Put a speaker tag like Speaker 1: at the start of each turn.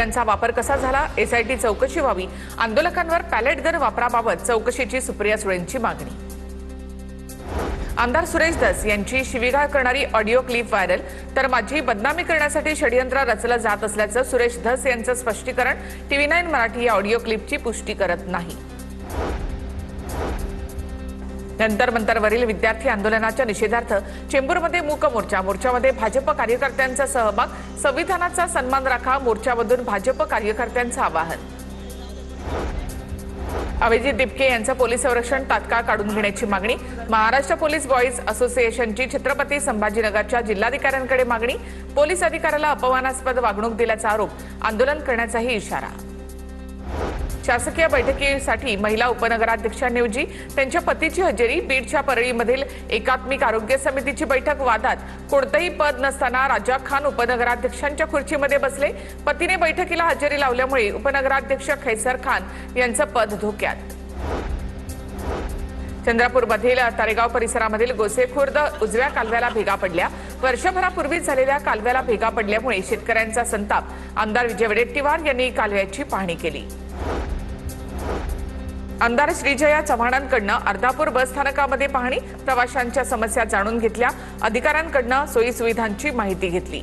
Speaker 1: त्यांचा वापर कसा झाला, एसआयटी चौकशी व्हावी. आंदोलकांवर पॅलेट गन वापराबाबत चौकशीची सुप्रिया सुळेंची मागणी. आमदार सुरेश धस यांची शिवीगाळ करणारी ऑडिओ क्लिप व्हायरल. तर माझी बदनामी करण्यासाठी षडयंत्र रचलं जात असल्याचं सुरेश धस यांचं स्पष्टीकरण. TV9 मराठी या ऑडिओ क्लिपची पुष्टी करत नाही. जंतर मंतरवरील विद्यार्थी आंदोलनाच्या निषेधार्थ चेंबूरमध्ये मूक मोर्चा. मोर्चामध्ये भाजप कार्यकर्त्यांचा सहभाग. संविधानाचा सन्मान राखा, मोर्चामधून भाजप कार्यकर्त्यांचं आवाहन. अभिजित दिपके यांचं पोलीस संरक्षण तात्काळ काढून घेण्याची मागणी. महाराष्ट्र पोलीस बॉईज असोसिएशनची छत्रपती संभाजीनगरच्या जिल्हाधिकाऱ्यांकडे मागणी. पोलीस अधिकाऱ्याला अपमानास्पद वागणूक दिल्याचा आरोप. आंदोलन करण्याचाही इशारा. शासकीय बैठकीसाठी महिला उपनगराध्यक्षांऐवजी त्यांच्या पतीची हजेरी. बीडच्या परळीमधील एकात्मिक आरोग्य समितीची बैठक वादात. कोणतंही पद नसताना राजा खान उपनगराध्यक्षांच्या खुर्चीमध्ये बसले. पतीने बैठकीला हजेरी लावल्यामुळे उपनगराध्यक्ष खैसर खान यांचं पद धोक्यात. चंद्रपूरमधील तारेगाव परिसरामधील गोसेखुर्द उजव्या कालव्याला भेगा पडल्या. वर्षभरापूर्वीच झालेल्या कालव्याला भेगा पडल्यामुळे शेतकऱ्यांचा संताप. आमदार विजय वडेट्टीवार यांनी कालव्याची पाहणी केली. आमदार श्रीजया चव्हाणांकडनं अर्धापूर बस स्थानकामध्ये पाहणी. प्रवाशांच्या समस्या जाणून घेतल्या. अधिकाऱ्यांकडनं सोयी सुविधांची माहिती घेतली.